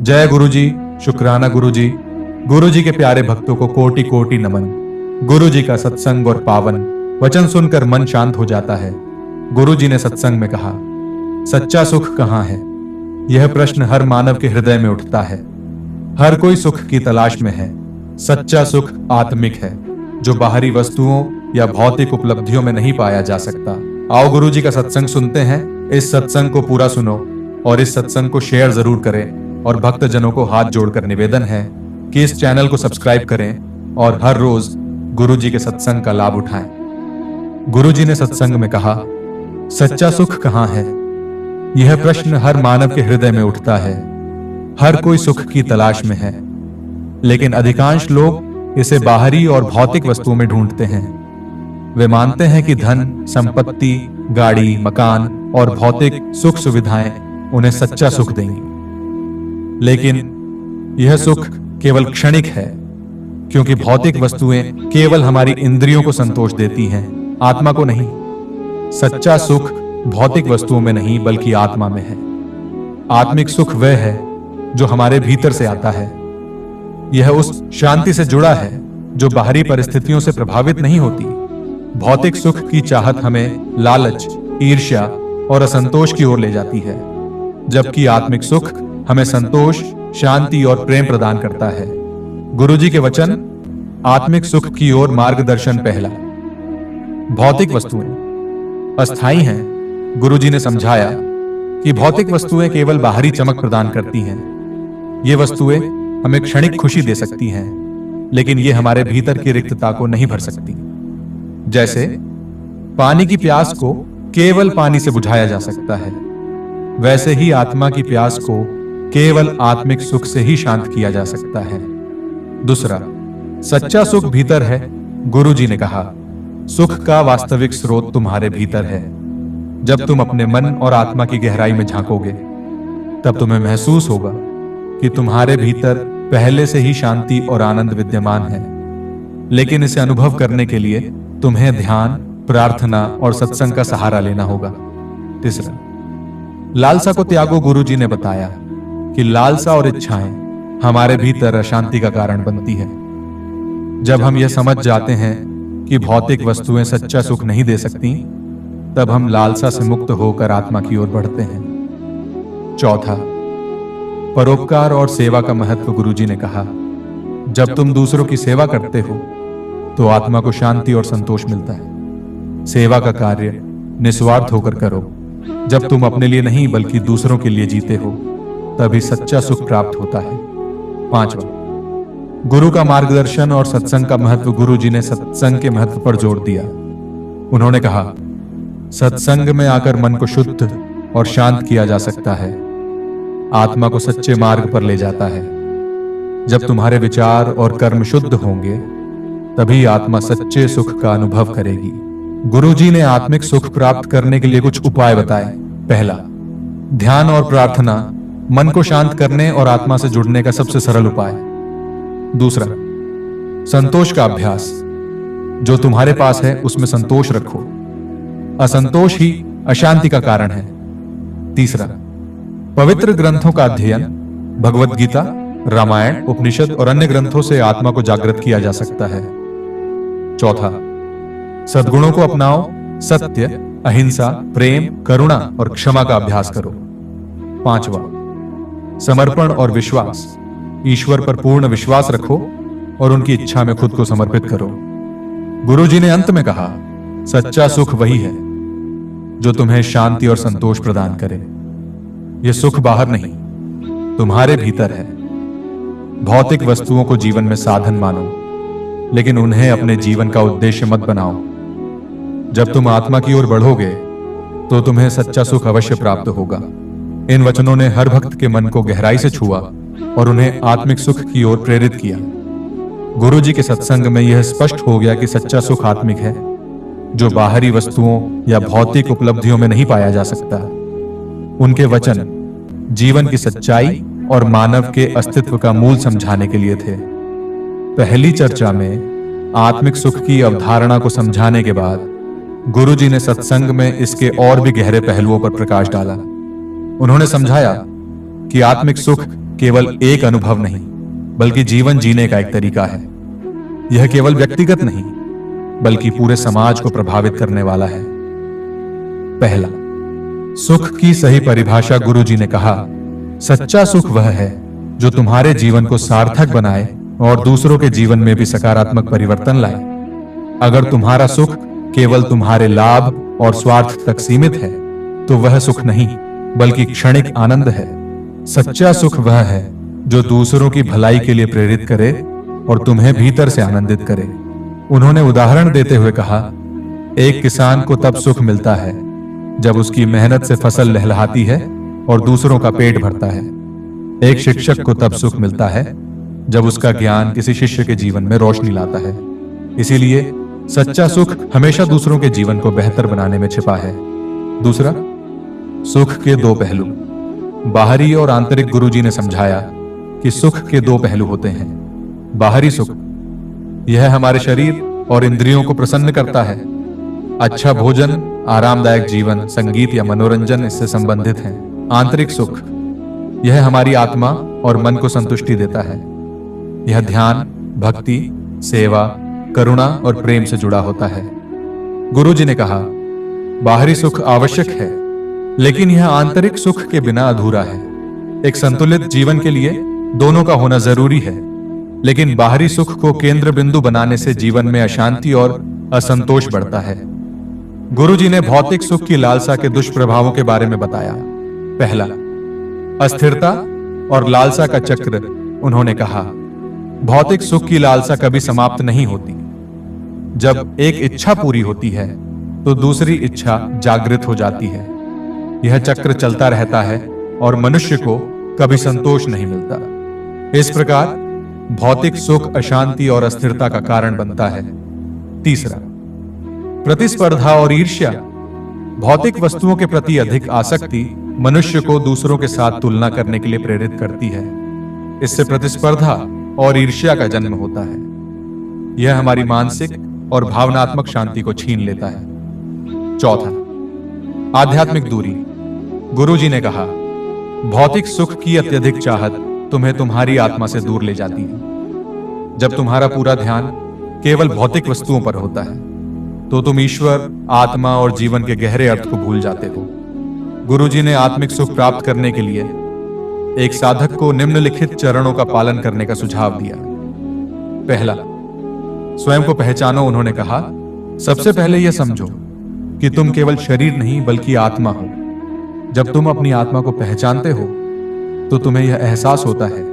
जय गुरुजी, शुक्राना गुरुजी। गुरुजी के प्यारे भक्तों को कोटि कोटि नमन। गुरुजी का सत्संग और पावन वचन सुनकर मन शांत हो जाता है। गुरुजी ने सत्संग में कहा, सच्चा सुख कहाँ है? यह प्रश्न हर मानव के हृदय में उठता है। हर कोई सुख की तलाश में है। सच्चा सुख आत्मिक है, जो बाहरी वस्तुओं या भौतिक उपलब्धियों में नहीं पाया जा सकता। आओ गुरुजी का सत्संग सुनते हैं। इस सत्संग को पूरा सुनो और इस सत्संग को शेयर जरूर करें। और भक्तजनों को हाथ जोड़कर निवेदन है कि इस चैनल को सब्सक्राइब करें और हर रोज गुरुजी के सत्संग का लाभ उठाएं। गुरुजी ने सत्संग में कहा, सच्चा सुख कहाँ है? यह प्रश्न हर मानव के हृदय में उठता है। हर कोई सुख की तलाश में है, लेकिन अधिकांश लोग इसे बाहरी और भौतिक वस्तुओं में ढूंढते हैं। वे मानते हैं कि धन, संपत्ति, गाड़ी, मकान और भौतिक सुख सुविधाएं उन्हें सच्चा सुख देंगी। लेकिन यह सुख केवल क्षणिक है, क्योंकि भौतिक वस्तुएं केवल हमारी इंद्रियों को संतोष देती हैं, आत्मा को नहीं। सच्चा सुख भौतिक वस्तुओं में नहीं बल्कि आत्मा में है। आत्मिक सुख वह है जो हमारे भीतर से आता है। यह उस शांति से जुड़ा है जो बाहरी परिस्थितियों से प्रभावित नहीं होती। भौतिक सुख की चाहत हमें लालच, ईर्ष्या और असंतोष की ओर ले जाती है, जबकि आत्मिक सुख हमें संतोष, शांति और प्रेम प्रदान करता है। गुरुजी के वचन, आत्मिक सुख की ओर मार्गदर्शन। पहला, भौतिक वस्तुएं अस्थायी हैं। गुरुजी ने समझाया कि भौतिक वस्तुएं केवल बाहरी चमक प्रदान करती हैं। ये वस्तुएं हमें क्षणिक खुशी दे सकती हैं, लेकिन ये हमारे भीतर की रिक्तता को नहीं भर सकती। जैसे पानी की प्यास को केवल पानी से बुझाया जा सकता है, वैसे ही आत्मा की प्यास को केवल आत्मिक सुख से ही शांत किया जा सकता है। दूसरा, सच्चा सुख भीतर है। गुरुजी ने कहा, सुख का वास्तविक स्रोत तुम्हारे भीतर है। जब तुम अपने मन और आत्मा की गहराई में झांकोगे, तब तुम्हें महसूस होगा कि तुम्हारे भीतर पहले से ही शांति और आनंद विद्यमान है। लेकिन इसे अनुभव करने के लिए तुम्हें ध्यान, प्रार्थना और सत्संग का सहारा लेना होगा। तीसरा, लालसा को त्यागो। गुरुजी ने बताया कि लालसा और इच्छाएं हमारे भीतर अशांति का कारण बनती है। जब हम यह समझ जाते हैं कि भौतिक वस्तुएं सच्चा सुख नहीं दे सकती, तब हम लालसा से मुक्त होकर आत्मा की ओर बढ़ते हैं। चौथा, परोपकार और सेवा का महत्व। गुरुजी ने कहा, जब तुम दूसरों की सेवा करते हो तो आत्मा को शांति और संतोष मिलता है। सेवा का कार्य निस्वार्थ होकर करो। जब तुम अपने लिए नहीं बल्कि दूसरों के लिए जीते हो, तभी सच्चा सुख प्राप्त होता है। पांचवा, गुरु का मार्गदर्शन और सत्संग का महत्व। गुरुजी ने सत्संग के महत्व पर जोर दिया। उन्होंने कहा, सत्संग में आकर मन को शुद्ध और शांत किया जा सकता है। आत्मा को सच्चे मार्ग पर ले जाता है। जब तुम्हारे विचार और कर्म शुद्ध होंगे, तभी आत्मा सच्चे सुख का अनुभव करेगी। गुरुजी ने आत्मिक सुख प्राप्त करने के लिए कुछ उपाय बताए। पहला, ध्यान और प्रार्थना मन को शांत करने और आत्मा से जुड़ने का सबसे सरल उपाय। दूसरा, संतोष का अभ्यास। जो तुम्हारे पास है उसमें संतोष रखो। असंतोष ही अशांति का कारण है। तीसरा, पवित्र ग्रंथों का अध्ययन। भगवद गीता, रामायण, उपनिषद और अन्य ग्रंथों से आत्मा को जागृत किया जा सकता है। चौथा, सद्गुणों को अपनाओ। सत्य, अहिंसा, प्रेम, करुणा और क्षमा का अभ्यास करो। पांचवा, समर्पण और विश्वास। ईश्वर पर पूर्ण विश्वास रखो और उनकी इच्छा में खुद को समर्पित करो। गुरुजी ने अंत में कहा, सच्चा सुख वही है जो तुम्हें शांति और संतोष प्रदान करे। यह सुख बाहर नहीं, तुम्हारे भीतर है। भौतिक वस्तुओं को जीवन में साधन मानो, लेकिन उन्हें अपने जीवन का उद्देश्य मत बनाओ। जब तुम आत्मा की ओर बढ़ोगे तो तुम्हें सच्चा सुख अवश्य प्राप्त होगा। इन वचनों ने हर भक्त के मन को गहराई से छुआ और उन्हें आत्मिक सुख की ओर प्रेरित किया। गुरुजी के सत्संग में यह स्पष्ट हो गया कि सच्चा सुख आत्मिक है, जो बाहरी वस्तुओं या भौतिक उपलब्धियों में नहीं पाया जा सकता। उनके वचन जीवन की सच्चाई और मानव के अस्तित्व का मूल समझाने के लिए थे। पहली चर्चा में आत्मिक सुख की अवधारणा को समझाने के बाद गुरुजी ने सत्संग में इसके और भी गहरे पहलुओं पर प्रकाश डाला। उन्होंने समझाया कि आत्मिक सुख केवल एक अनुभव नहीं, बल्कि जीवन जीने का एक तरीका है। यह केवल व्यक्तिगत नहीं, बल्कि पूरे समाज को प्रभावित करने वाला है। पहला, सुख की सही परिभाषा। गुरुजी ने कहा, सच्चा सुख वह है जो तुम्हारे जीवन को सार्थक बनाए और दूसरों के जीवन में भी सकारात्मक परिवर्तन लाए। अगर तुम्हारा सुख केवल तुम्हारे लाभ और स्वार्थ तक सीमित है, तो वह सुख नहीं, बल्कि क्षणिक आनंद है। सच्चा सुख वह है जो दूसरों की भलाई के लिए प्रेरित करे और तुम्हें भीतर से आनंदित करे। उन्होंने उदाहरण देते हुए कहा, एक किसान को तब सुख मिलता है जब उसकी मेहनत से फसल लहलहाती है और दूसरों का पेट भरता है। एक शिक्षक को तब सुख मिलता है जब उसका ज्ञान किसी शिष्य के जीवन में रोशनी लाता है। इसीलिए सच्चा सुख हमेशा दूसरों के जीवन को बेहतर बनाने में छिपा है। दूसरा, सुख के दो पहलू। बाहरी और आंतरिक। गुरुजी ने समझाया कि सुख के दो पहलू होते हैं। बाहरी सुख, यह हमारे शरीर और इंद्रियों को प्रसन्न करता है। अच्छा भोजन, आरामदायक जीवन, संगीत या मनोरंजन इससे संबंधित हैं। आंतरिक सुख, यह हमारी आत्मा और मन को संतुष्टि देता है। यह ध्यान, भक्ति, सेवा, करुणा और प्रेम से जुड़ा होता है। गुरुजी ने कहा, बाहरी सुख आवश्यक है, लेकिन यह आंतरिक सुख के बिना अधूरा है। एक संतुलित जीवन के लिए दोनों का होना जरूरी है, लेकिन बाहरी सुख को केंद्र बिंदु बनाने से जीवन में अशांति और असंतोष बढ़ता है। गुरुजी ने भौतिक सुख की लालसा के दुष्प्रभावों के बारे में बताया। पहला, अस्थिरता और लालसा का चक्र। उन्होंने कहा, भौतिक सुख की लालसा कभी समाप्त नहीं होती। जब एक इच्छा पूरी होती है, तो दूसरी इच्छा जागृत हो जाती है। यह चक्र चलता रहता है और मनुष्य को कभी संतोष नहीं मिलता। इस प्रकार भौतिक सुख अशांति और अस्थिरता का कारण बनता है। तीसरा, प्रतिस्पर्धा और ईर्ष्या। भौतिक वस्तुओं के प्रति अधिक आसक्ति मनुष्य को दूसरों के साथ तुलना करने के लिए प्रेरित करती है। इससे प्रतिस्पर्धा और ईर्ष्या का जन्म होता है। यह हमारी मानसिक और भावनात्मक शांति को छीन लेता है। चौथा, आध्यात्मिक दूरी। गुरुजी ने कहा, भौतिक सुख की अत्यधिक चाहत तुम्हें तुम्हारी आत्मा से दूर ले जाती है। जब तुम्हारा पूरा ध्यान केवल भौतिक वस्तुओं पर होता है, तो तुम ईश्वर, आत्मा और जीवन के गहरे अर्थ को भूल जाते हो। गुरुजी ने आत्मिक सुख प्राप्त करने के लिए एक साधक को निम्नलिखित चरणों का पालन करने का सुझाव दिया। पहला, स्वयं को पहचानो। उन्होंने कहा, सबसे पहले यह समझो कि तुम केवल शरीर नहीं, बल्कि आत्मा हो। जब तुम अपनी आत्मा को पहचानते हो, तो तुम्हें यह एहसास होता है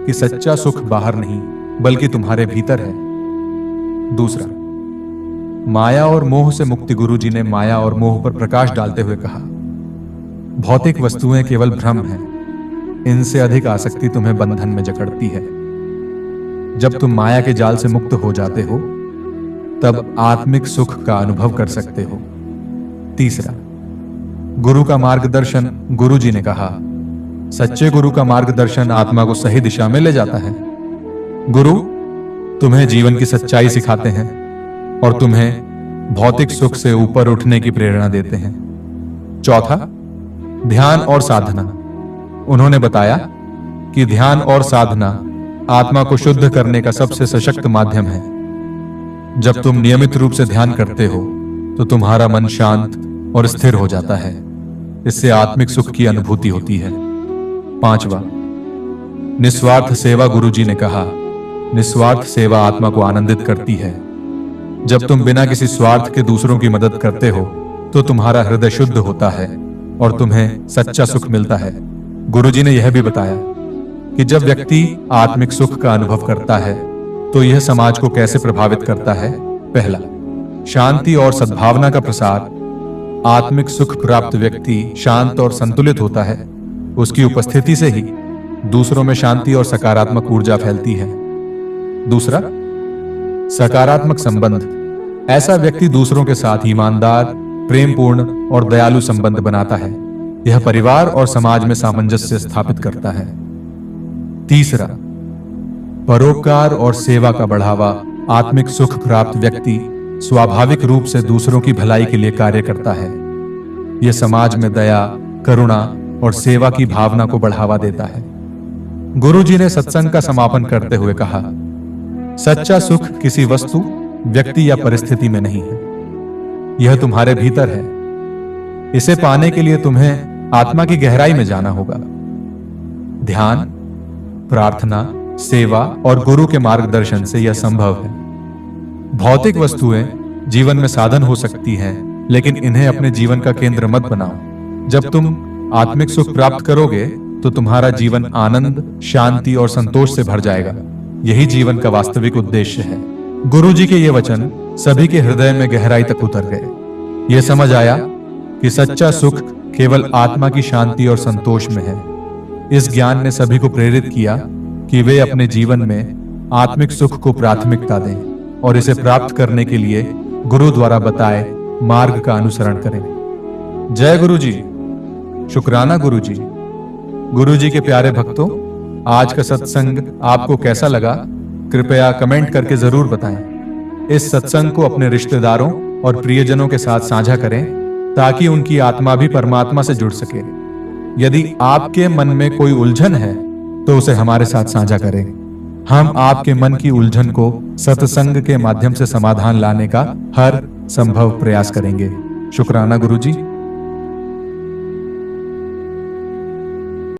कि सच्चा सुख बाहर नहीं, बल्कि तुम्हारे भीतर है। दूसरा, माया और मोह से मुक्ति। गुरुजी ने माया और मोह पर प्रकाश डालते हुए कहा, भौतिक वस्तुएं केवल भ्रम हैं। इनसे अधिक आसक्ति तुम्हें बंधन में जकड़ती है। जब तुम माया के जाल से मुक्त हो जाते हो, तब आत्मिक सुख का अनुभव कर सकते हो। तीसरा, गुरु का मार्गदर्शन। गुरुजी ने कहा, सच्चे गुरु का मार्गदर्शन आत्मा को सही दिशा में ले जाता है। गुरु तुम्हें जीवन की सच्चाई सिखाते हैं और तुम्हें भौतिक सुख से ऊपर उठने की प्रेरणा देते हैं। चौथा, ध्यान और साधना। उन्होंने बताया कि ध्यान और साधना आत्मा को शुद्ध करने का सबसे सशक्त माध्यम है। जब तुम नियमित रूप से ध्यान करते हो, तो तुम्हारा मन शांत और स्थिर हो जाता है। इससे आत्मिक सुख की अनुभूति होती है। पांचवा, निस्वार्थ सेवा। गुरुजी ने कहा, निस्वार्थ सेवा आत्मा को आनंदित करती है। जब तुम बिना किसी स्वार्थ के दूसरों की मदद करते हो, तो तुम्हारा हृदय शुद्ध होता है और तुम्हें सच्चा सुख मिलता है। गुरुजी ने यह भी बताया कि जब व्यक्ति आत्मिक सुख का अनुभव करता है, तो यह समाज को कैसे प्रभावित करता है। पहला, शांति और सद्भावना का प्रसार। आत्मिक सुख प्राप्त व्यक्ति शांत और संतुलित होता है। उसकी उपस्थिति से ही दूसरों में शांति और सकारात्मक ऊर्जा फैलती है। दूसरा, सकारात्मक संबंध। ऐसा व्यक्ति दूसरों के साथ ईमानदार, प्रेमपूर्ण और दयालु संबंध बनाता है। यह परिवार और समाज में सामंजस्य स्थापित करता है। तीसरा, परोपकार और सेवा का बढ़ावा। आत्मिक सुख प्राप्त व्यक्ति स्वाभाविक रूप से दूसरों की भलाई के लिए कार्य करता है। यह समाज में दया, करुणा और सेवा की भावना को बढ़ावा देता है। गुरुजी ने सत्संग का समापन करते हुए कहा, सच्चा सुख किसी वस्तु, व्यक्ति या परिस्थिति में नहीं है। यह तुम्हारे भीतर है। इसे पाने के लिए तुम्हें आत्मा की गहराई में जाना होगा। ध्यान, प्रार्थना, सेवा और गुरु के मार्गदर्शन से यह संभव है। भौतिक वस्तुएं जीवन में साधन हो सकती हैं, लेकिन इन्हें अपने जीवन का केंद्र मत बनाओ। जब तुम आत्मिक सुख प्राप्त करोगे तो तुम्हारा जीवन आनंद, शांति और संतोष से भर जाएगा। यही जीवन का वास्तविक उद्देश्य है। गुरुजी के ये वचन सभी के हृदय में गहराई तक उतर गए। यह समझ आया कि सच्चा सुख केवल आत्मा की शांति और संतोष में है। इस ज्ञान ने सभी को प्रेरित किया कि वे अपने जीवन में आत्मिक सुख को प्राथमिकता दें और इसे प्राप्त करने के लिए गुरु द्वारा बताए मार्ग का अनुसरण करें। जय गुरु जी। शुक्राना गुरु जी। गुरु जी के प्यारे भक्तों, आज का सत्संग आपको कैसा लगा? कृपया कमेंट करके जरूर बताएं। इस सत्संग को अपने रिश्तेदारों और प्रियजनों के साथ साझा करें ताकि उनकी आत्मा भी परमात्मा से जुड़ सके। यदि आपके मन में कोई उलझन है तो उसे हमारे साथ साझा करें। हम आपके मन की उलझन को सत्संग के माध्यम से समाधान लाने का हर संभव प्रयास करेंगे। शुक्राना गुरु जी।